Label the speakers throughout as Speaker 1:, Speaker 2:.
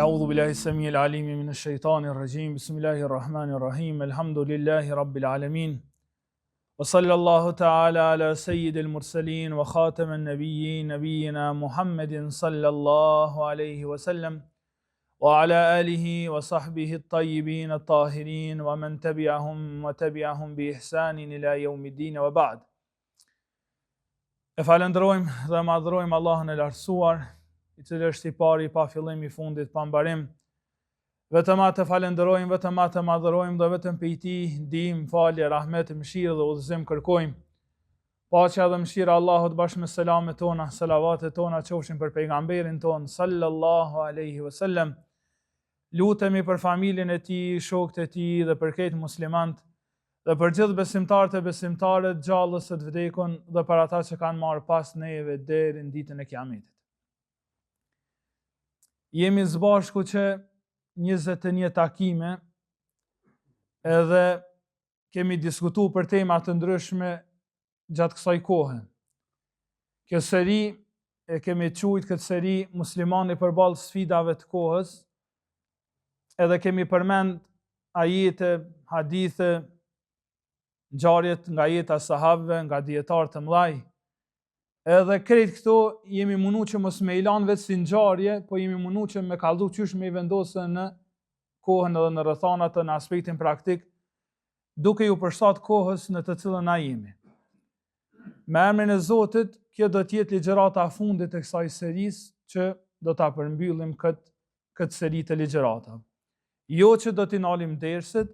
Speaker 1: أعوذ بالله السميع العليم من الشيطان الرجيم بسم الله الرحمن الرحيم الحمد لله رب العالمين وصلى الله تعالى على سيد المرسلين وخاتم النبيين نبينا محمد صلى الله عليه وسلم وعلى آله وصحبه الطيبين الطاهرين ومن تبعهم بإحسان إلى يوم الدين وبعد. E falenderojmë dhe madhrojmë Allahun e lartësuar, I cili është I pari, pa fillim, I fundit, pa mbarim. Vetëm atë falenderojmë, vetëm atë madhrojmë dhe vetëm prej Tij ndihmë, falje, rahmet, mëshirë dhe udhëzim kërkojmë. Paqja dhe mëshira Allahut bashkë me selamet tona, selavatet tona qofshin për pejgamberin ton sallallahu alaihi wasallam. Lutemi për familjen e Tij, shokët e Tij dhe për këtë muslimanët dhe për gjithë besimtarët e besimtarët, gjallës së të vdekun dhe për ata që kanë marrë pas neve deri në ditën e Kiametit. Jemi së bashku që 21 takime edhe kemi diskutuar për tema të ndryshme gjatë kësaj kohe. Kjo seri e kemi quajtur këtë seri muslimani përballë sfidave të kohës, edhe kemi përmend ajete, hadithe, ngjarjet nga jeta e sahabëve, nga dietarë të mëdhej. Edhe krejt këto jemi mundu që mos me ilan vetë si ngjarje, po jemi mundu që me kallëzu qysh me I vendosë në kohën edhe në rrethanat në aspektin praktik, duke ju përshtat kohës në të cilën na jemi. Me emrin e Zotit, kjo do të jetë ligjërata e fundit e kësaj serisë që do ta përmbyllim këtë seri të ligjëratave. Jo që do t'i nalim derset,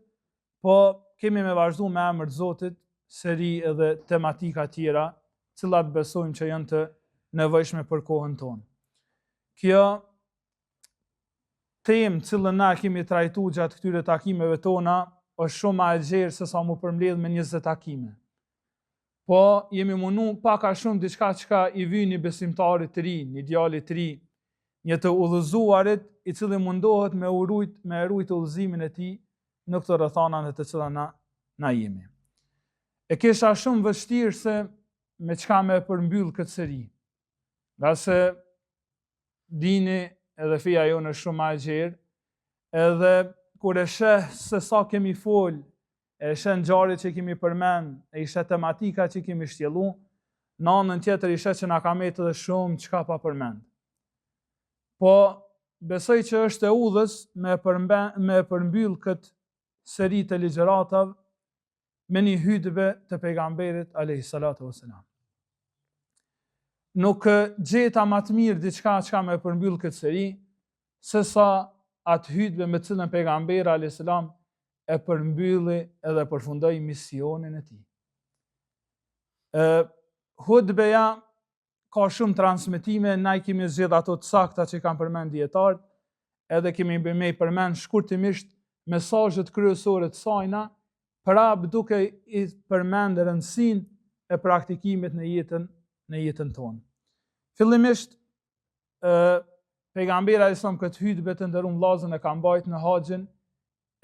Speaker 1: po kemi me vazhdu me emër të Zotit seri edhe tematika tjera, cilat besojmë që janë të nevojshme për kohën tonë. Kjo temë cilën na kemi trajtuar gjatë këtyre takimeve tona është shumë më e gjerë se sa mu përmbledh me 20 takime. Po jemi mundu pak a shumë diçka që I vjen një besimtarit të ri, një djalit të ri, një të udhëzuarit I cili mundohet me rujt udhëzimin e tij në këto rrethana në të cilat na jemi. E kisha shumë vështirë se me çka me përmbyll këtë seri. Nga se dini edhe feja jonë është shumë e gjerë, edhe kur e sheh se sa kemi fol, e sheh ngjarjet që kemi përmend, e sheh tematika që kemi shtjellu, në anën tjetër i sheh që na ka metë edhe shumë çka pa përmend. Po besoj që është e udhës me përmbyll këtë seri të ligjëratave me një hutbë të pejgamberit alayhi salatu wassalam. Nuk gjeta më të mirë diçka që me përmbyll këtë seri, se sa atë hutbë me cilën pejgamberi alayhi salam e përmbylli edhe përfundoi misionin e tij. Hutbeja ka shumë transmetime, na I kemi zgjedh ato të sakta që kanë përmend dietarët, edhe kemi me përmend shkurtimisht mesazhet kryesore të sajna, prap duke I përmend rëndësinë e praktikimit në jetën tonë. Fillimisht pejgamberi alayhis salam këtë hutbë të nderuar vllazën e ka mbajtur në haxhin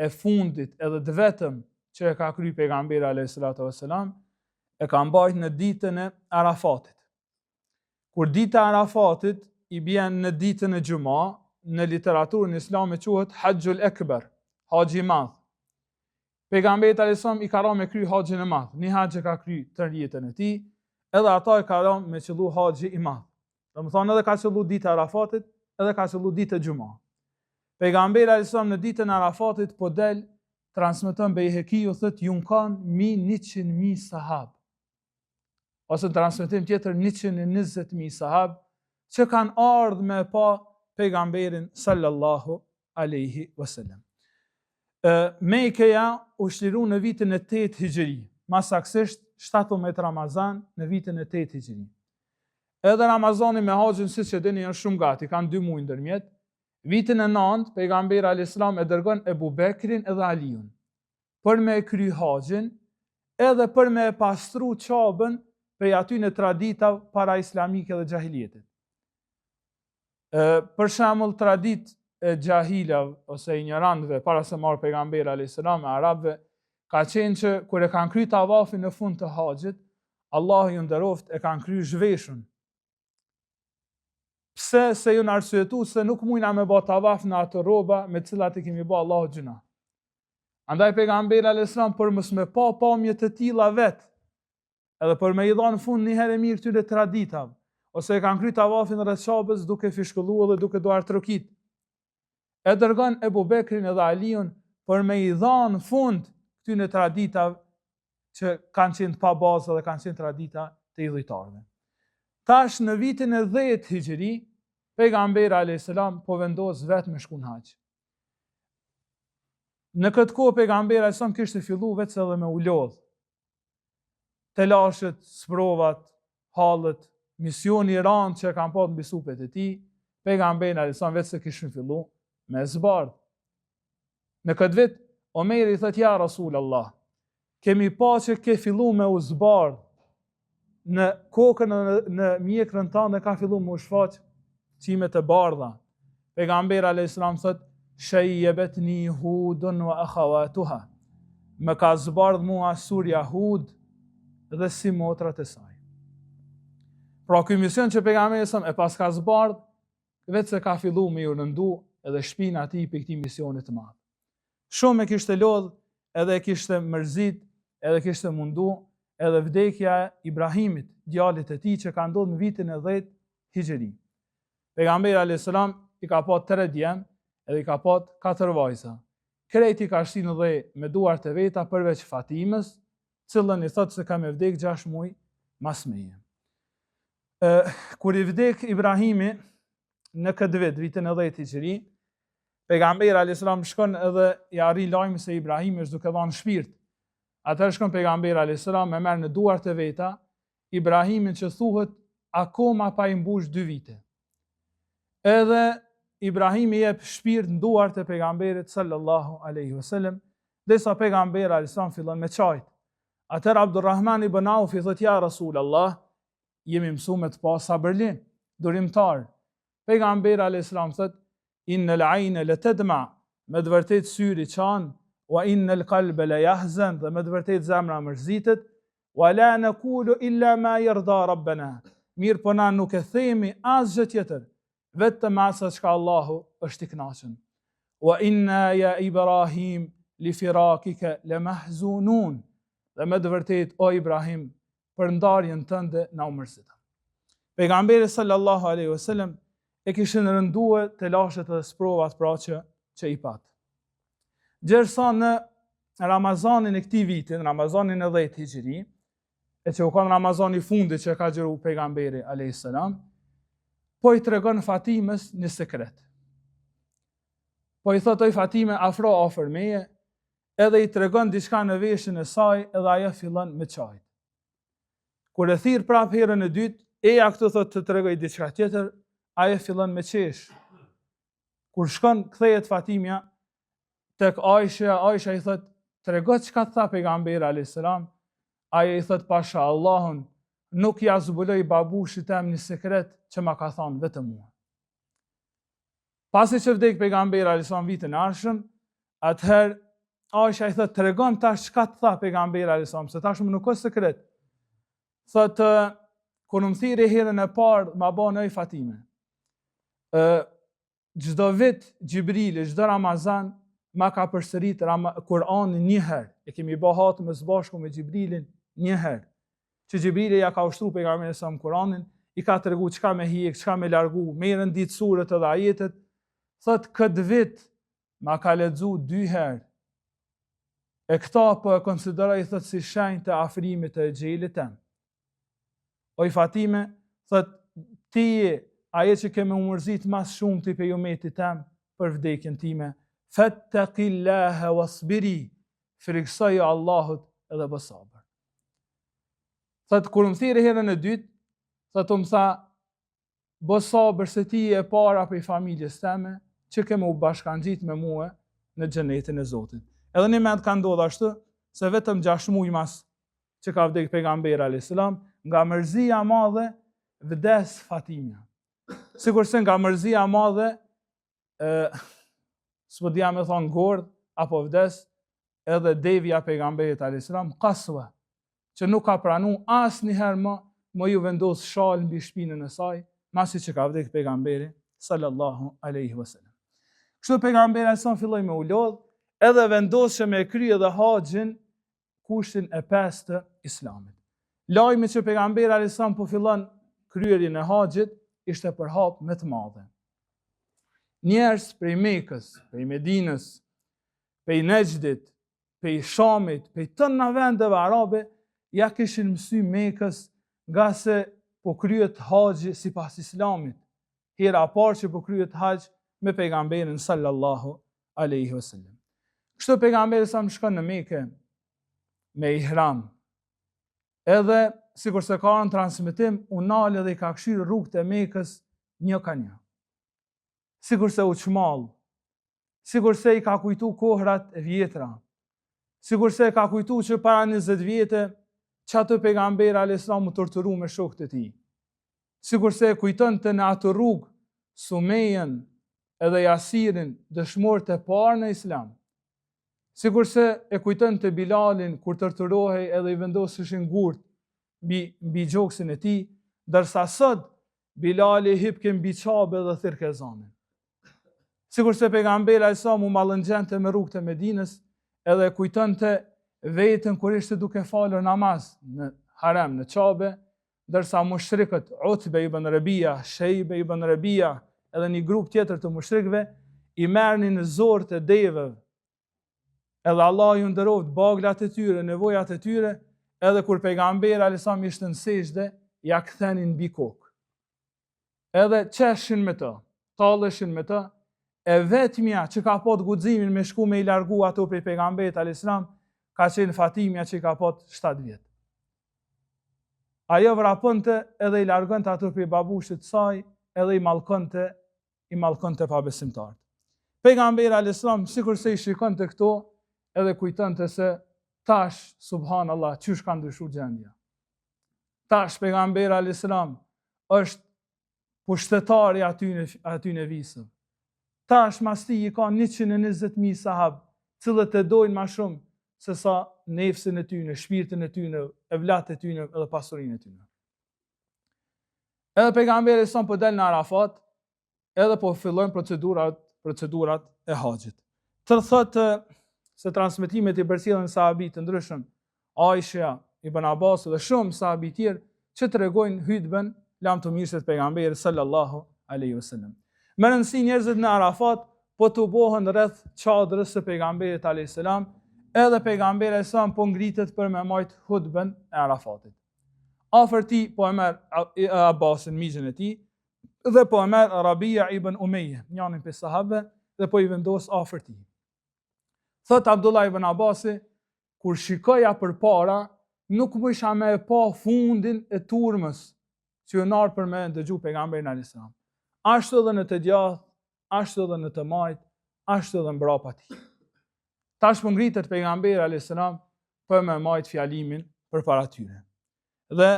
Speaker 1: e fundit edhe të vetëm që e ka kryer pejgamberi alayhis salam, e ka mbajtur në ditën e Arafatit. Kur dita e Arafatit I bjen në ditën e Xuma, në literaturën islame quhet Hajjul Akbar, haxhi I madh. Pejgamberi alayhis salam I ka rënë me kry haxhin e madh, një haxh që ka kryer të jetën e tij, edhe ata I ka rënë me qëllu haxhi I madh. Domethënë edhe ka qëllu ditë e Arafatit, edhe ka qëllu ditë e Xuma. Pejgamberi alayhis salam në ditën e Arafatit po del, transmeton Bejhekiu thotë ju kanë 100.000 sahab. Ose në transmetim tjetër 120.000 sahab që kanë ardhur me pa pejgamberin sallallahu alaihi wasallam. Mekkeja u shtliru në vitin e 8 Hijri, më saktësisht 17 Ramazan në vitin e 8 Hijri. Edhe Ramazani me haxhin siç e dini janë shumë gati, kanë 2 muaj ndërmjet. Vitin e 9 pejgamberi alayhis salam e dërgon Ebu Bekrin edhe Aliun për me kry haxhin edhe për me pastru qabën prej aty në tradita para islamike dhe xahilietit. Për shembull tradit e xahilav ose ignorantëve para se marrë pejgamberi alayhis salam e arabëve ka qenë që kur e kanë kryer tavafin në fund të haxhit, Allahu ju nderoft e kanë kryer zhveshën. Pse pse se ju në arsyetu se nuk mujna me ba tavaf në ato roba me cilat i kemi ba Allahu gjuna. Andaj pejgamberi a.s. për mos me pa pamje të tilla vet, edhe për me i dhanë fund një herë mirë këtyre traditave, ose e kanë kry tavafin rreth Ka'bës duke fishkëlluar dhe duke duar trokit. E dërgon Ebu Bekrin edhe Aliun për me i dhanë fund këtyre traditave që kanë qenë pa bazë dhe kanë qenë tradita të idhujtarëve. Tash në vitin e 10 Hijri, pejgamberi a.s. po vendos vetë me shku në haxh. Në këtë kohë pejgamberi a.s. kishte fillu vetë edhe me u lodh. Telashet, sprovat, hallet, misioni i rëndë që kanë pasur mbi supet e tij, pejgamberi a.s. vetë se kishin fillu me zbardh. Në këtë vit, Omeri i thotë ja Rasulullah, kemi pa që ke fillu me u zbardh në kokën në mjekrën tënde ka fillu me u shfaq çime të bardha. Pejgamberi a.s. thotë shayyabtni Hudun wa akhawatuha. Më ka zbardh mua surja Hud dhe si motrat e saj. Pra ky mision që pejgamberi e pas ka zbardh, vetë se ka fillu me ju rëndu edhe shpina ati për këtij misioni të madh. Shumë e kishte lodh, edhe e kishte mërzit, edhe kishte mundu, edhe vdekja e Ibrahimit, djalit e tij që ka ndodhur në vitin e 10 Hijri. Pejgamberi a.s. i ka pa 3 djem, edhe i ka pa 4 vajza. Krejt i ka shtinë dhe me duart e veta përveç Fatimës, cilën i thotë se ka me vdek 6 muaj mas meje. Kur i vdek Ibrahimi në këtë vit, vitin e 10 Hijri, pejgamberi a.s. shkon edhe i arri lajmi se Ibrahimi është duke dhënë shpirt. Atëherë shkon pejgamberi a.s. me merr në duart e veta Ibrahimin që thuhet akoma pa i mbush 2 vite. Edhe Ibrahimi jep shpirt në duart e pejgamberit sallallahu alaihi wasallam, derisa pejgamberi a.s. fillon me çajt. Atëherë Abdurrahman ibn Auf i thotë ja Rasulullah, jemi mësuar me të pa sabërlin, durimtar. Pejgamberi a.s. thotë innal ayna la tadma, me të vërtet syri çan, wa innal qalba la yahzan, dhe me të vërtet zemra mërzitet, wa la naqulu illa ma yarda rabbana. Mirë po na nuk e themi asgjë tjetër, vetëm asa çka Allahu është i kënaqur. Wa inna ya Ibrahim li firakika lamahzunun. Dhe me të vërtet o Ibrahim, për ndarjen tënde na u mërzitet. Pejgamberi sallallahu alaihi wasallam e kishin rënduar telashet dhe sprovat pra që i pat. Gjersa në Ramazanin e këtij viti, në Ramazanin e 10 Hijri, e që u kanë Ramazani fundit që ka xhiru pejgamberi alayhis salam, po i tregon Fatimës një sekret. Po i thotë Fatime afro afër meje, edhe i tregon diçka në veshën e saj, edhe ajo fillon me çaj. Kur e thirr prap herën e dytë, eja këtu thotë të tregoj diçka tjetër, ajo fillon me qesh. Kur shkon kthehet Fatimja tek Aisha, Aisha i thotë trego çka tha pejgamberi alayhis salam. Ajo i thotë pasha Allahun, nuk ja zbuloj babushit tem një sekret që ma ka thonë vetëm mua. Pasi që vdek pejgamberi alayhis salam vitin e ardhshëm, atëherë Aisha i thotë tregon tash çka tha pejgamberi alayhis salam, se tashmë nuk ka sekret. Thotë kur më thirrë herën e parë, ma bën oj Fatime. Çdo vit Xhibrili, çdo Ramazan ma ka përsërit Kur'anin një herë. E kemi bë hatë me bashku me Xhibrilin një herë. Që Xhibrili ja ka ushtruar pejgamberin sa Kur'anin, i ka tregu çka me hiq, çka me largu, me rëndit surët edhe ajetet. Thot këtë vit ma ka lexu 2 herë. E këta po e konsideroj thot si shenjë të afrimit të xhelit tem. Oj Fatime, thot ti aje që keme umërzit mas shumë të pe umetit tem për vdekjen time, fattaqillaha wasbiri, frikësoj Allahut edhe bë sabër. Thot kur më thirrë herën e dytë, thot më tha bë sabër se ti e para për familjes teme që keme u bashkangjit me mua në xhenetin e Zotit. Edhe një moment ka ndodhur ashtu se vetëm 6 muaj mas që ka vdek pejgamberi alayhis salam, nga mërzia e madhe vdes Fatimja. Sigurisht nga mërzia e madhe s'po dia me thonë gordh apo vdes, edhe devja pejgamberit alayhis salam Qaswa, që nuk ka pranu asnjëherë më ju vendos shal mbi shpinën e saj, masi që ka vdek pejgamberi sallallahu alaihi wasallam. Kështu pejgamberi alaihi filloi me u lodh, edhe vendos që me krye edhe haxhin kushtin e 5 të Islamit. Lajmi që pejgamberi alaihi po fillon kryerjen e haxhit ishte për hap më të madhe. Njerëz prej Mekës, prej Medinës, prej Nejdit, prej Shamit, prej tëna vendeve arabe, ja kishin mësy Mekës nga se po kryet haxhi sipas Islamit. Hera e parë që po kryet haxh me pejgamberin sallallahu alaihi wasallam. Kështu pejgamberi sa më shkon në Mekë me ihram. Edhe sikur se ka në transmetim, u nalë dhe i ka kshyrë rrugët e Mekës një ka një. Sikur se u çmall, sikur se i ka kujtu kohrat e vjetra, sikur se i ka kujtu që para 20 vjetë që atë pejgamberi alayhis salam u torturu me shokët e tij. Sikur se kujtonte në atë rrugë Sumejën edhe Jasirin, dëshmorët e parë në Islam. Sikur se e kujtonte Bilalin kur torturohej edhe i vendoseshin gurt mbi gjoksin e tij, ndërsa sot Bilali hipke mbi çabe dhe thirrke ezanin. Sikur se pejgamberi alayhis salam u mallëngjente me rrugët e Medinës, edhe kujtonte vetën kur ishte duke falur namaz në harem, në çabe, ndërsa mushrikët Utbe ibn Rabia, Shejbe ibn Rabia, edhe një grup tjetër të mushrikëve i merrnin në zorët e devëve. Edhe Allah ju ndëroft baglat e tyre, nevojat e tyre, edhe kur pejgamberi alayhis salam ishte në sejdë, ja kthenin mbi kokë. Edhe qeshin me të, talleshin me të, e vetmja që ka pat guximin me shku me i largu ato prej pejgamberit alayhis salam ka qenë Fatimja që ka pat 7 vjet. Ajo vrapënte edhe i largonte ato prej babushit të saj, edhe i mallkonte pa besimtarët. Pejgamberi alayhis salam sikur se i shikonte këto, edhe kujtonte se tash subhanallahu çysh ka ndryshuar gjendja. Tash pejgamberi alayhis salam është pushtetari aty në visëm. Tash mas ti i ka 120.000 sahab, cilët e dojnë ma shumë se sa nefsin e tyne, shpirtin e tyne, evlat e tyne edhe pasurin e tyne. Edhe pejgamberi sa po del në Arafat, edhe po fillojnë procedurat e haxhit. Të thotë se transmetimet i përcjellën sahabit të ndryshëm, Aisha, Ibn Abbas dhe shumë sahabit tjerë që tregojnë hutbën lam të mirë të pejgamberit sallallahu alaihi wasallam. Me rëndësi njerëzit në Arafat po të bohën rreth çadrës së pejgamberit alayhis salam, edhe pejgamberi alayhis salam po ngritet për me majt hutbën e Arafatit. Afër tij po e merr Abbasin, miqin e tij, dhe po e merr Rabia ibn Umayya, njërin prej sahabëve, dhe po i vendos afër tij. Thot Abdullah ibn Abbasi, kur shikoja përpara, nuk më isha me pa fundin e turmës që u nar për me dëgju pejgamberin alayhis salam. Ashtu edhe në të djathtë, ashtu edhe në të majt, ashtu edhe mbrapa tij. Tash po ngritet pejgamberi alayhis salam për me majt fjalimin përpara tyre. Dhe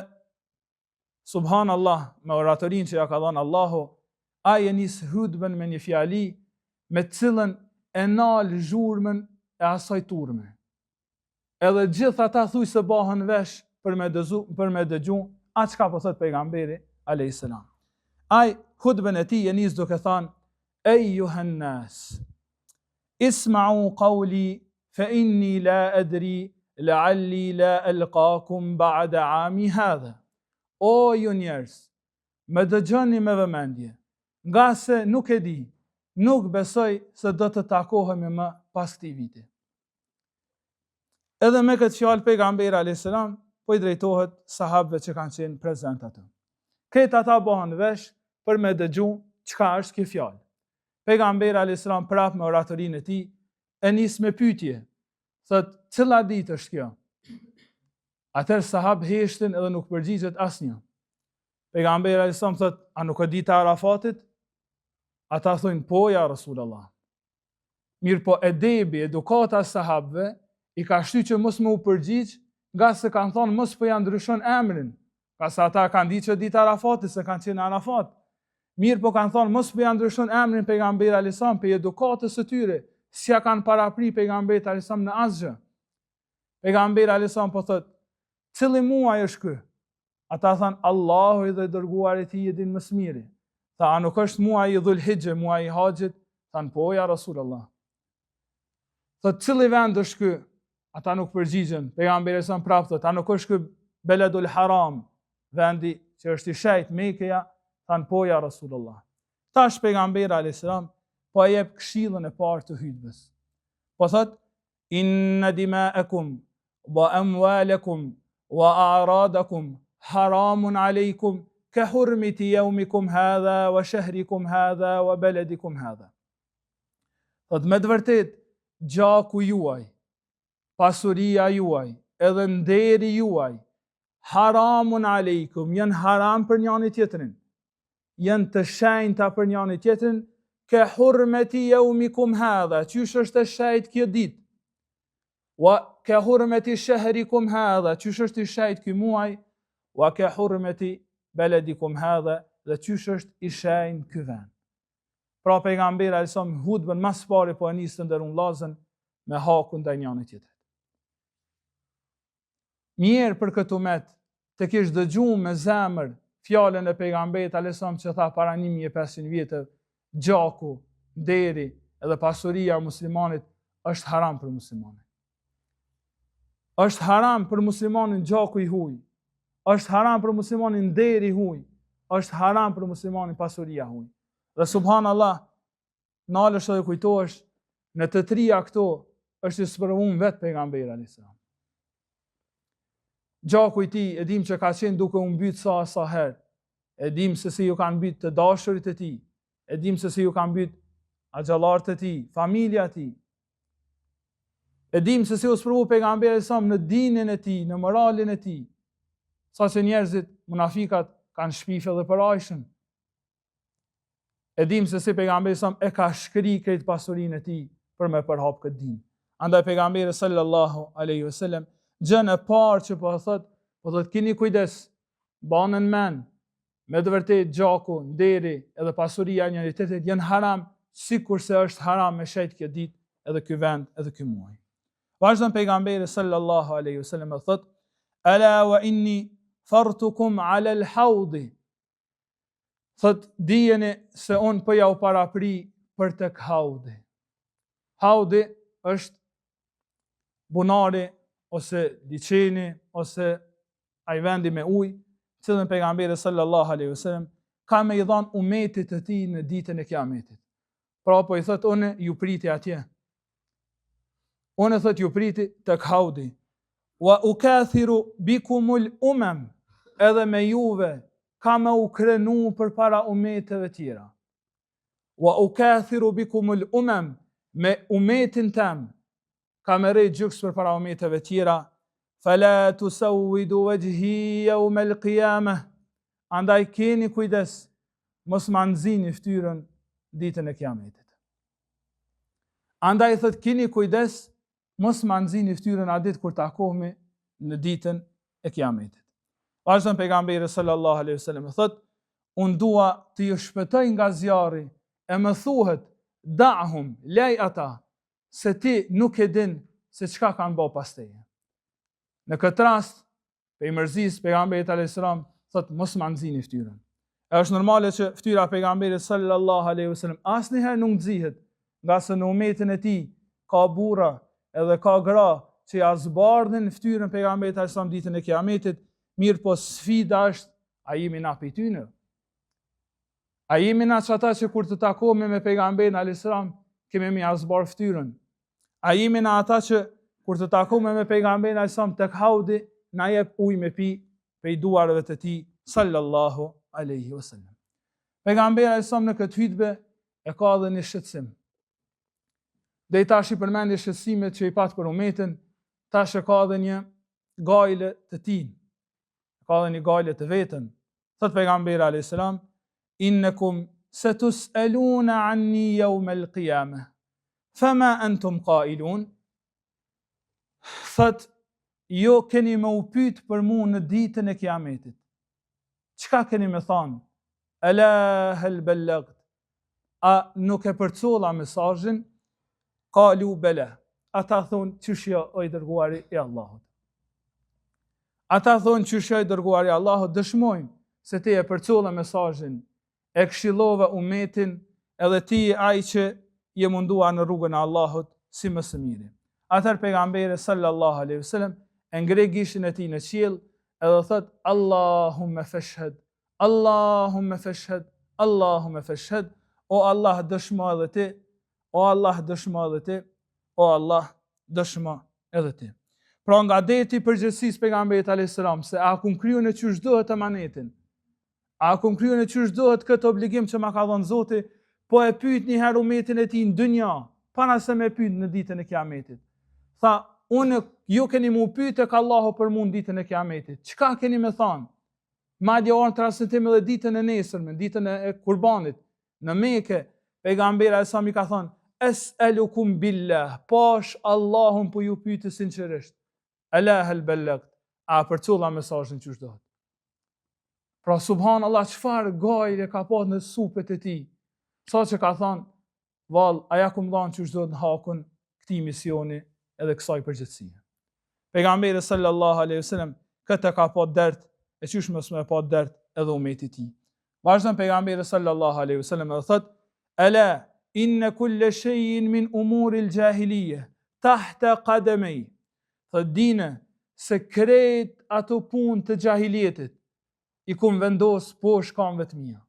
Speaker 1: subhanallah, me oratorin që ja ka dhënë Allahu, ai e nis hutbën me një fjali me të cilën e nal zhurmën e asaj turme. Edhe gjithë ata thuj se bahën vesh për me dëgju atë çka po thot pejgamberi alayhis salam. Ai hutbën e tij e nis duke thënë: Ejuhan nas, isma'u qawli fa inni la adri la'alli la alqakum ba'da 'ami hadha. O ju njerëz, më dëgjoni me vëmendje, nga se nuk e di, nuk besoj se do të takohemi më pas këtij viti. Edhe me këtë fjalë pejgamberi alayhis salam po i drejtohet sahabëve që kanë qenë prezent aty. Këtë ata bëhen vesh për me dëgju çka është kjo fjalë. Pejgamberi alayhis salam prap me oratorinë e tij e nis me pyetje. Thot, cila ditë është kjo? Atëherë sahabë heshtin edhe nuk përgjigjet asnjë. Pejgamberi alayhis salam thot, a nuk e dita Arafatit? Ata thonë, po ja Rasulullah. Mirë po edebi, edukata sahabëve i ka shty që mos më u përgjigj, nga se kanë thonë mos po ja ndryshon emrin. Ka sa ata kanë ditë që dita Arafatit se kanë qenë Arafat. Mirë po kanë thonë mos po ja ndryshon emrin pejgamberi alayhis salam për edukatës së tyre, si ja kanë parapri pejgamberit alayhis salam në asgjë. Pejgamberi alayhis salam po thotë, cili muaj është ky? Ata than, Allahu dhe dërguari i tij e din më së miri. Tha, a nuk është muaji i Dhul-Hijhe, muaji i Haxhit? Than, po ja Rasulullah. Thot, cili vend është ky? Ata nuk përgjigjen. Pejgamberi sa prap thot, a nuk është ky Beledul Haram, vendi që është i shenjtë Mekkeja? Than, po ja Rasulullah. Tash pejgamberi alayhis salam po e jep këshillën e parë të hutbes. Po thot, inna dima'akum wa amwalakum wa a'radakum haramun alaykum ka hurmati yawmikum hadha wa shahrikum hadha wa baladikum hadha. Thot, me të vërtet, gjaku juaj, pasuria juaj, edhe nderi juaj, haramun alaykum, janë haram për njëri tjetrin. Janë të shenjta për njëri tjetrin, ka hurmati yawmikum hadha, çysh është e shenjtë kjo ditë. Wa ka hurmati shahrikum hadha, çysh është i shenjtë ky muaj, wa ka hurmati baladikum hadha, dhe çysh është i shenjtë ky vend. Pra pejgamberi alayhis salam hutbën më së pari po e nis të nderuar vllazën me hakun ndaj njëri tjetrit. Mirë për këtë umet të kish dëgjuar me zemër fjalën e pejgamberit alayhis salam që tha para 1500 vjetëve, gjaku, deri edhe pasuria e muslimanit është haram për muslimanin. Është haram për muslimanin gjaku i huaj, është haram për muslimanin deri i huaj, është haram për muslimanin pasuria huaj. Dhe subhanallah, nalësh edhe kujtohesh, në të trija këto është i sprovuar vetë pejgamberi alayhis salam. Gjaku i tij e dim që ka qenë duke u mbyt sa herë, e dim se si ju kanë mbyt të dashurit e tij, e dim se si ju kanë mbyt axhallarët e tij, familja e tij. E dim se si u sprovu pejgamberi sa në dinin e tij, në moralin e tij. Saqë njerëzit, munafikat, kanë shpifë edhe për Aishën. E dim se si pejgamberi sa e ka shkri këtë pasurinë e tij për me përhap këtë din. Andaj pejgamberi sallallahu alaihi wasallam gjën e parë që po thot keni kujdes, banën men, me të vërtet gjaku, nderi edhe pasuria e njëri tjetrit janë haram, sikurse është haram me shejt kjo ditë, edhe ky vend, edhe ky muaj. Vazhdon pejgamberi sallallahu alaihi wasallam e thot, ala wa inni fartukum ala al-hawdi. Thot, dijeni se unë po ja u parapri për tek haudi. Haudi është bunari ose liçeni ose ai vendi me ujë, cilën pejgamberi sallallahu alaihi wasallam ka me i dhënë umetit të tij në ditën e Kiametit. Pra po i thot, unë ju priti atje. Unë thot ju priti tek haudi. Wa ukathiru bikumul umam, edhe me juve ka me u krenu për para umeteve tjera. Wa ukathiru bikumul umam, me umetin tem ka me rejt gjyks për para umeteve tjera. Fala tusawwidu wajhi yawm al-qiyamah, andaj keni kujdes, mos ma nxini fytyrën ditën e Kiametit. Andaj thot, keni kujdes, mos ma nxini fytyrën atë ditë kur takohemi në ditën e Kiametit. Vazhdon pejgamberi sallallahu alaihi wasallam thot, unë dua të ju shpëtoj nga zjarri, e më thuhet, da'hum, lej ata, se ti nuk e din se çka kanë bërë pas teje. Në këtë rast, pe mërzis pejgamberit alayhis salam thot, mos ma nxini fytyrën. Është normale që fytyra pejgamberit sallallahu alaihi wasallam asnjëherë nuk nxihet, nga se në umetin e tij ka burra edhe ka gra që ja zbardhin fytyrën pejgamberit alayhis salam ditën e Kiametit. Mirë po sfida është, a jemi na për tyne? A jemi na që ata që kur të takohemi me pejgamberin alayhis salam kemi me azbar fytyrën? A jemi na ata që kur të takohemi me pejgamberin alayhis salam tek haudi na jep ujë me pi prej duarve të tij sallallahu alaihi wasallam. Pejgamberi alayhis salam në këtë hutbë e ka edhe një shqetësim. Dhe i tash i përmendi shqetësimet që i pat për umetin, tash e ka edhe një gajle të tij. Ka dhe një gajle të vetën. Thot pejgamberi alayhis salam, innakum satus'aluna anni yawm al-qiyamah, fama antum qailun. Thot, jo keni me u pyet për mua në ditën e Kiametit. Çka keni me thonë? Ala hal ballagt? A nuk e përcolla mesazhin? Qalu bala. Ata thonë, çysh jo o i dërguari i Allahut. Ata thonë qysh i dërguari i Allahut, dëshmojmë se ti e përculla mesazhin, e këshillova umetin, edhe ti ai që je mundua në rrugën e Allahut si më së miri. Atëherë pejgamberi sallallahu alaihi wasallam e ngre gishin e tij në qiell edhe thot Allahumma fashhad, Allahumma fashhad, Allahumma fashhad, o Allah dëshmo edhe ti, o Allah dëshmo edhe ti, o Allah dëshmo edhe ti. Pra nga deti përgjithësisë pejgamberit alayhis salam se a kum kriju në çysh dohet amanetin, a kum kriju në çysh dohet këtë obligim që ma ka dhënë Zoti, po e pyet një herë umetin e tij në dynja, para se me pyet në ditën e Kiametit. Tha, unë ju keni mu pyet tek Allahu për mua në ditën e Kiametit. Çka keni me thënë? Madje orën transmetim edhe ditën e nesërme, ditën e Kurbanit në Mekë, pejgamberi sa mi ka thënë, es'alukum billah, pash Allahun po ju pyet sinqerisht. Ala hal ballagt, a përculla mesazhin që dohet. Pra subhanallahu, çfarë gajle ka pas në supet e tij. Sa që ka thënë, vallë, aja kum dhanë që dohet në hakun këtij misioni edhe kësaj përgjithësie. Pejgamberi sallallahu alaihi wasallam këtë ka pa dert, e qysh mos më pa dert edhe umeti i tij. Vazhdon pejgamberi sallallahu alaihi wasallam dhe thot: "Ala inna kulla shay'in min umuri al-jahiliyah tahta qadamay." Thot dine se krejt ato punë të gjahiljetit i kum vendos poshtë këmbëve të mia.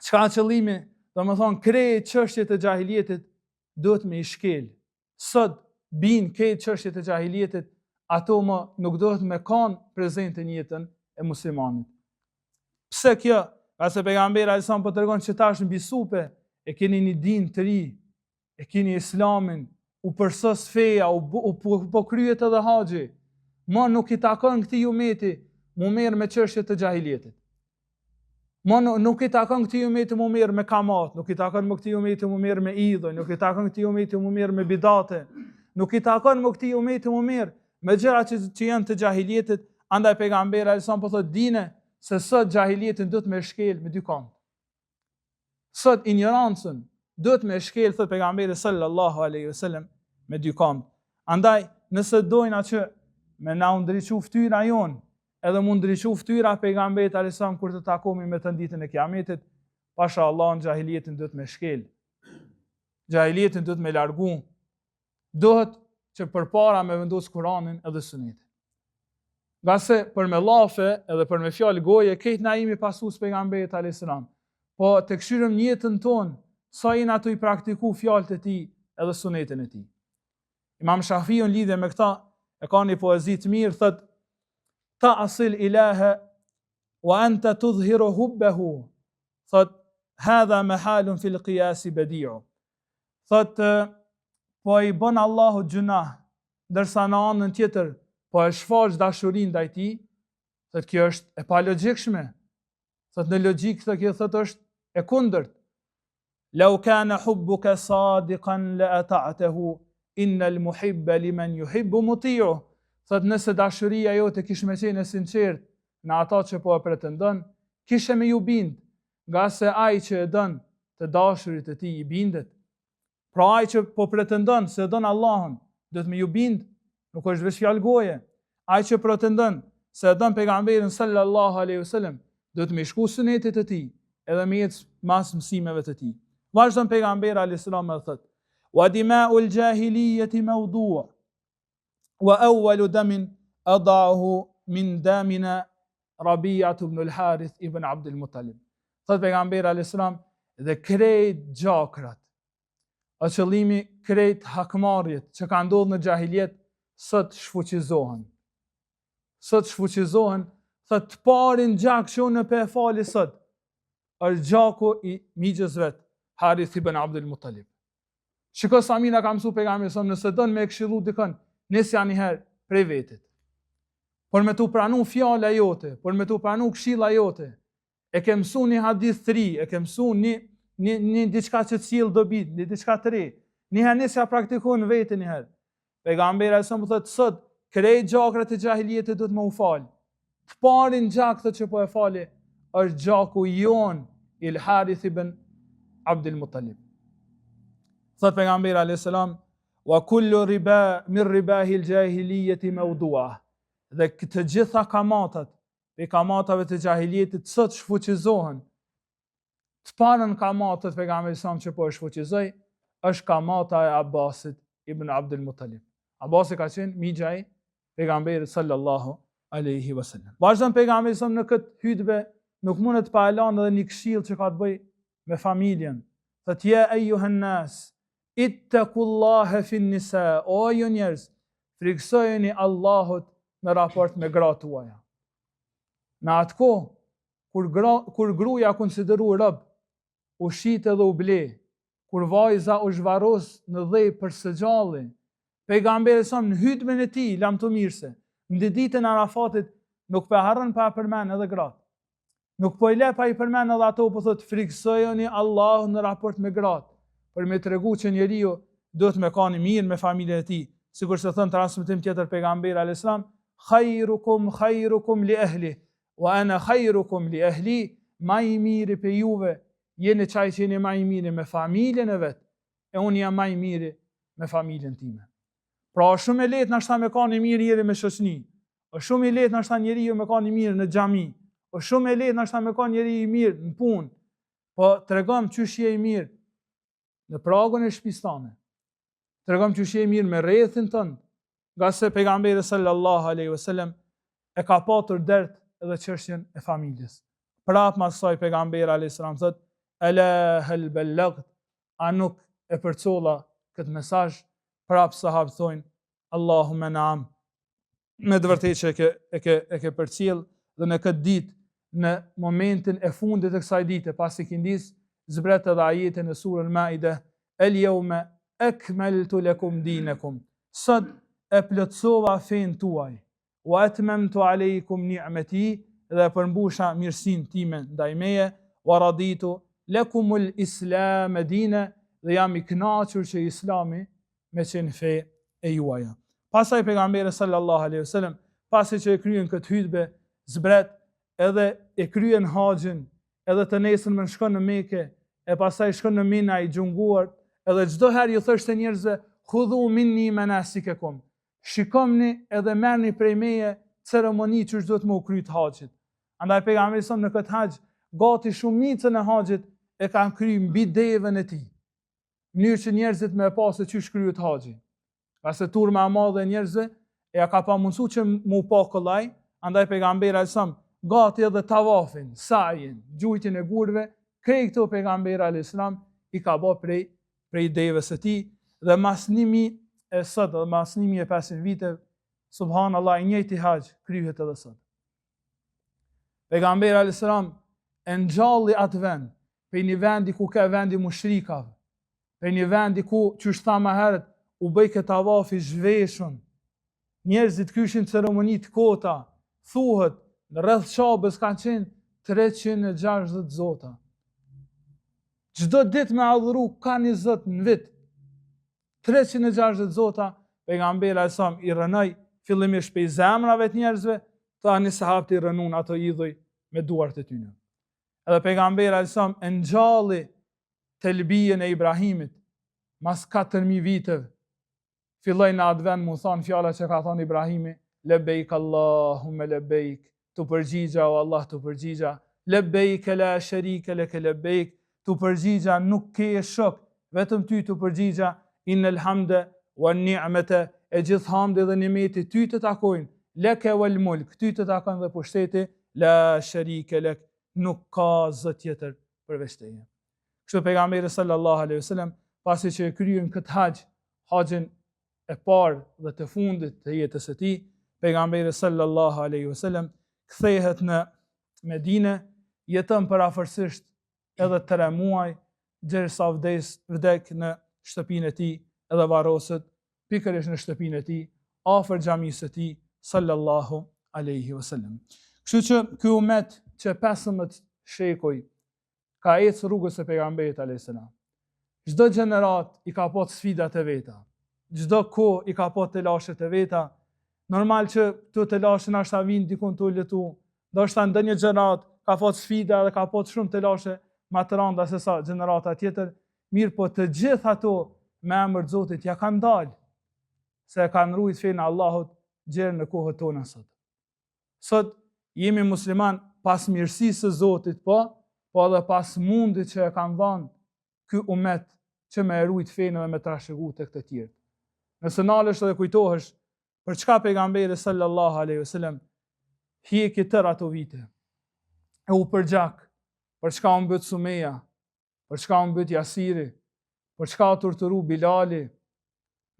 Speaker 1: Çka qëllimi? Do më thonë krejt çështjet e gjahiljetit duhet me i shkel. Sot bin krejt çështjet e gjahiljetit, ato më nuk duhet me kanë prezente në jetën e muslimanit. Pse kjo? Ka se pejgamberi alajhissalam po tregon që tash mbi supe e keni një din të ri, e keni islamin, u përsos feja, po kryet edhe haxhi. Ma nuk i takon këtij umeti mu merr me çështjet e gjahiljetit. Ma nuk i takon këtij umeti mu merr me kamat, nuk i takon më këtij umeti mu merr me idhoj, nuk i takon këtij umeti mu merr me bidate, nuk i takon më këtij umeti mu merr me gjëra që janë të gjahiljetit. Andaj pejgamberi alajhissalam po thotë dine se sot gjahiljetin duhet me shkel me dy kënd. Sot ignorancën duhet me shkel, thot pejgamberi sallallahu alaihi wasallam, me dy kënd. Andaj nëse dojna që me na ndriçu fytyra jon, edhe mund ndriçu fytyra pejgamberit alajhissalam kur të takohemi me të ditën e Kiametit, pasha Allah në gjahiljetin duhet me shkel. Gjahiljetin duhet me largu. Duhet që përpara me vendos Kur'anin edhe Sunetin. Nga se për me llafe edhe për me fjalë goje këtë na jemi pasues pejgamberit alajhissalam. Po të këshirëm jetën tonë, sa jena ato i praktiku fjalët e tij edhe Sunetin e tij. Imam Shafiu në lidhje me këta e ka një poezi të mirë, thot: "Ta asil ilaha wa anta tudhhiru hubbahu." Thot: "Hadha mahalun fil qiyas badi'u." Thot: po i bën Allahu gjunah, ndërsa në anën tjetër po e shfaq dashurinë ndaj tij, thot kjo është e palogjikshme. Thot në logjik kjo thot është e kundërt. "Law kana hubbuka sadiqan la ata'tahu, innal muhibba liman yuhibbu muti'u." Thot nëse dashuria jote kish me qenë e sinqert në ata që po e pretendon, kishe me ju bind, nga se ai që e don të dashurit e tij i bindet. Pra ai që po pretendon se don Allahun, duhet me ju bind, nuk është veç fjalë goje. Ai që pretendon se don pejgamberin sallallahu alaihi wasallam, duhet me shku sunetit e tij, edhe me jetë mas mësimeve të tij. Vazhdon pejgamberi alayhis salam dhe thot: "Wa dima'ul jahiliyyati mawdu', wa awwalu damin ada'ahu min damina Rabi'atu ibn al-Harith ibn Abd al-Muttalib." Thot pejgamberi alayhis salam, dhe krejt gjakrat, a qëllimi krejt hakmarrjet që ka ndodhur në gjahiljet, sot shfuqizohen. Sot shfuqizohen, thot të parin gjak që unë pe e fali sot, është gjaku i migjës vet, Harith ibn Abd al-Muttalib. Shiko sa mina ka mësu pejgamberi sa nëse don me këshillu dikën, nisja një herë prej vetit. Por me tu pranu fjala jote, por me tu pranu këshilla jote, e ke mësu një hadith të ri, e ke mësu një diçka që të sjell dobi, një diçka të re. Një herë nisja praktikon vetë një herë. Pejgamberi sa më thotë sot krejt gjakrat e gjahiljetit duhet më u fal. Të parin gjak thot që po e fali është gjaku jon il Harith ibn Abd al-Muttalib. Thot pejgamberi alayhis salam: "Wa kullu riba min ribahi al-jahiliyyati mawdu'a." dhe të gjitha kamatat, pe kamatave të gjahiljetit sot shfuqizohen. Të parën kamatat pejgamberi sa që po e shfuqizoi është kamata e Abbasit ibn Abdul Muttalib. Abbasi ka qenë migja i pejgamberit sallallahu alaihi wasallam. Vazhdon pejgamberi sa në këtë hutbë nuk mundet pa elan edhe një këshill që ka të bëj me familjen. Thot ja eyyuhan nas ittaqullaha fin nisa, o ju njerëz, friksojeni Allahut në raport me gratë tuaja. Në atë kohë kur gruaja konsideru rob, u shit edhe u ble, kur vajza u zhvaros në dhej për së gjalli, pejgamberi sa në hutbën e tij lamtomirse, në ditën e Arafatit nuk po harron pa përmend edhe gratë. Nuk po i le pa i përmend edhe ato, po thot friksojeni Allahun në raport me gratë, për me tregu që njeriu duhet me kanë mirë me familjen e tij, sikur se thon transmetim tjetër pejgamberi alayhis salam, khairukum li ahli wa ana khairukum li ahli, më i miri pe juve jeni çaj që jeni më i miri me familjen e vet, e unë jam më i miri me familjen time. Pra është shumë e lehtë nashta me kanë i mirë njëri me shoqni, është shumë i lehtë nashta njeriu me kanë i mirë në xhami, është shumë e lehtë nashta me kanë njeri i mirë në punë, po tregom çysh je i mirë në pragun e shtëpisë tënde. Tregom çysh je i mirë me rrethin tënd, nga se pejgamberi sallallahu alaihi wasallam e ka patur dert edhe çështjen e familjes. Prapë mas saj pejgamberi alayhis salam thot: "Ala hal ballagt?" A nuk e përcolla këtë mesazh? Prapë sahabët thonë: "Allahumma na'am." Me të vërtetë që e ke përcjell dhe në këtë ditë, në momentin e fundit të kësaj dite, pasi kindis zbret edhe ajete në surën Maide: "El-yawma akmaltu lakum dinakum." Sot e plotësova fen tuaj. "Wa atmamtu alaykum ni'mati", dhe përmbusha mirësinë time ndaj meje. "Wa raditu lakumul islam dina", dhe jam i kënaqur që Islami me qenë fe e juaja. Pastaj pejgamberi sallallahu alaihi wasallam, pasi që e kryen këtë hutbë, zbret edhe e kryen haxhin, edhe të nesër më shkon në Mekë, e pastaj shkon në Mina i xhunguar, edhe çdo herë ju thoshte njerëzve: "Khudhu minni manasikakum." Shikomni edhe merrni prej meje ceremoni që duhet më u kryt haxhit. Andaj pejgamberi sa në këtë haxh, gati shumicën e haxhit e kanë kryer mbi devën e tij. Mënyrë që njerëzit me pasë që shkryet haxhi. Pasi turma e madhe e njerëzve e ka pa mundësu që mu pa kollaj, andaj pejgamberi alayhis gati edhe tavafin, sajin, gjujtin e gurve, krej këto pejgamberi alayhis i ka bë prej devës së tij, dhe mas 1500 vite, subhanallahu, i njëjti haxh kryhet edhe sot. Pejgamberi alayhis e ngjalli atë vend, pe një vendi ku ka vendi mushrikave, pe një vendi ku që shta më herët u bëj këtë tavaf i zhveshun, njerëzit kyshin ceremonit kota, thuhet në rreth Qabës kanë qenë 360 zota. Çdo ditë me adhuru ka 20 në vit. 360 zota, pejgamberi alayhis i rënoi fillimisht pe zemrave të njerëzve, tani sahabët i rënun ato idhuj me duart e tyre. Edhe pejgamberi alayhis e ngjalli telbijen e Ibrahimit, mas 4000 viteve, filloi në atë vend mu thonë fjala që ka thonë Ibrahimi: "Labbaik Allahumma labbaik", tu përgjigja o Allah, tu përgjigja, "Labbaik la sharika lak labbaik", tu përgjigja nuk ke shok, vetëm ty tu përgjigja, "Innal hamda wan ni'mata", e gjithë hamdi dhe nimeti ty të takojnë, "Laka wal mulk", ty të takon dhe pushteti, "La sharika lak", nuk ka zot tjetër përveç teje. Kështu pejgamberi sallallahu alaihi wasallam, pasi që e kryen këtë haxhin e parë dhe të fundit të jetës së tij, pejgamberi sallallahu alaihi wasallam kthehet në Medinë, jeton parafërsisht edhe 3 muaj, derisa vdek në shtëpinë e tij, edhe varroset pikërisht në shtëpinë e tij, afër xhamisë së tij sallallahu alaihi wasallam. Kështu që ky umet që 15 shekuj ka ecë rrugës së pejgamberit alayhis salam. Çdo gjenerat i ka pas sfidat e veta. Çdo kohë i ka pas telashet e veta. Normal që këto telashe nashta vinë dikun të letu. Ndoshta ndonjë gjenerat ka pas sfida dhe ka pas shumë telashe më të rënda se sa gjenerata tjetër. Mirë, po të gjithë ato me emër të Zotit ja kanë dalë, se kanë rujt fenë Allahut gjerë në kohët tona sot. Sot jemi musliman pas mirësisë së Zotit, po edhe pas mundit që e kanë dhënë ky umet që me erujt fenë dhe me trashëgu të këtë tjerë. Nëse nalësh dhe kujtohesh për çka pejgamberi sallallahu alaihi wasallam hjeki tërë ato vite, e u përgjak, për çka u mbët Sumeja, për çka u mbët Jasiri, për çka u torturu Bilali,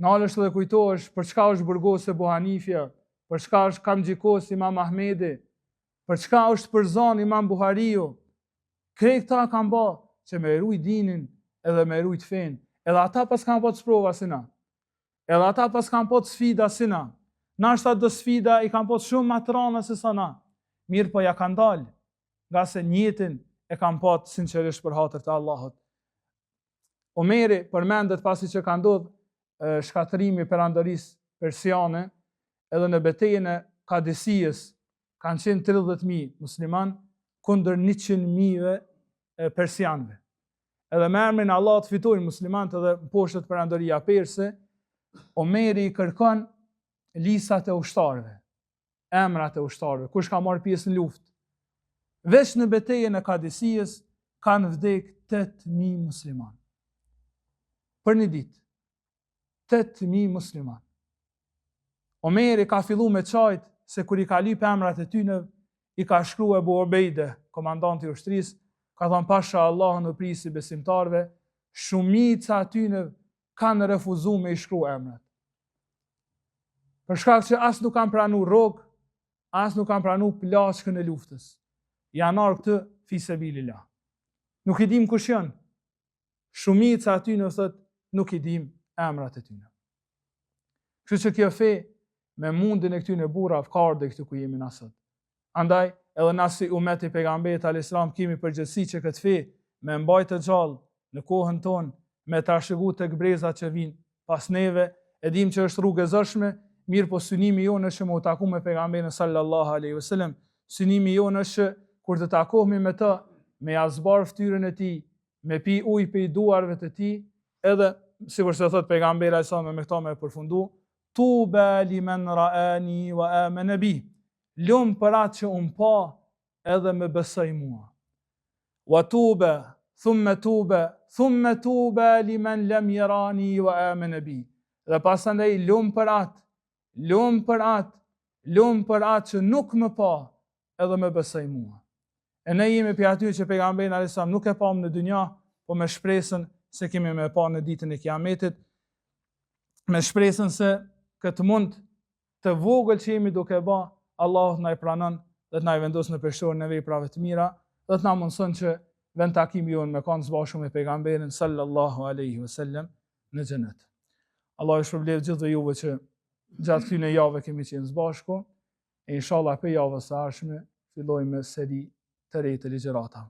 Speaker 1: nalësh dhe kujtohesh për çka është burgos Ebu Hanifja, për çka është kamxhikos Imam Ahmedi, për çka është përzan Imam Buhariu. Krejt këta kanë bë që me erujt dinin edhe me erujt fenë. Edhe ata pas kanë po të sprova si na. Edhe ata pas kanë po të sfida si na. Nashta do sfida i kanë po të shumë më të rënda se sa na. Mirë po ja kanë dalë, nga se njëtin e kanë po të sinqerisht për hatër të Allahut. Omeri përmendet pasi që ka ndodhur shkatërimi perandorisë persiane, edhe në betejën e Kadisijës kanë qenë 30.000 musliman kundër 100.000 persianëve. Edhe me emrin Allah të fitojnë muslimanët edhe poshtet perandoria perse, Omeri i kërkon listat e ushtarëve, emrat e ushtarëve, kush ka marrë pjesë në luftë. Veç në betejën e Kadisijës kanë vdek 8.000 musliman. Për një ditë, 8.000 musliman. Omeri ka fillu me qajt se kur i ka lyp emrat e tyne, i ka shkruar Ebu Ubejde, komandanti i ushtrisë, ka thënë pasha Allahun në prisi besimtarve, shumica atyne kanë refuzuar me i shkruar emrat. Për shkak që as nuk kanë pranuar rrogë, as nuk kanë pranuar plaçkën e luftës. Janë ardhur këtë fi sebilillah. Nuk i dim kush janë. Shumica atyne thotë nuk i dim emrat e tyne. Kështu që kjo fe me mundin e këtyne burrave ka ardhur këtu ku jemi na sot. Andaj, edhe na si umeti pejgamberit alayhis salam kemi përgjegjësi që këtë fe me mbajtë të gjallë në kohën tonë, me trashëgu tek brezat që vinë pas neve, e dim që është rrugë e zëshme, mirë po synimi jonë është që me u taku me pejgamberin sallallahu alaihi wasallam, synimi jonë është që kur të takohemi me të, me azbar fytyrën e tij, me pi ujë pe duarve të tij, edhe sikur se thot pejgamberi alayhis salam me këto me përfundu, tuba liman ra'ani wa amana bi. Lum për atë që unë pa edhe me besoj mua. Wa tuba, thumme tuba liman lam yarani wa amana bi. Dhe pasandaj lum për atë që nuk më pa edhe me besoj mua. E ne jemi për aty që pejgamberi alayhis salam nuk e pam në dynja, po me shpresën se kemi me pa në ditën e Kiametit, me shpresën se këtë mund të vogël që jemi duke ba, Allah na i pranon dhe të na i vendos në peshorën e veprave të mira, dhe të na mundson që vend takimi jonë me kanë zbashur me pejgamberin sallallahu alaihi wasallam në xhenet. Allah ju shpërblet gjithë juve që gjatë këtyre javëve kemi qenë së bashku, e inshallah për javën e ardhshme fillojmë me seri të re të ligjërata.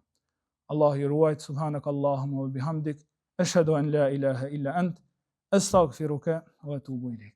Speaker 1: Allah ju ruaj, subhanakallahumma wa bihamdik, ashhadu an la ilaha illa ant, astaghfiruka wa atubu ilayk.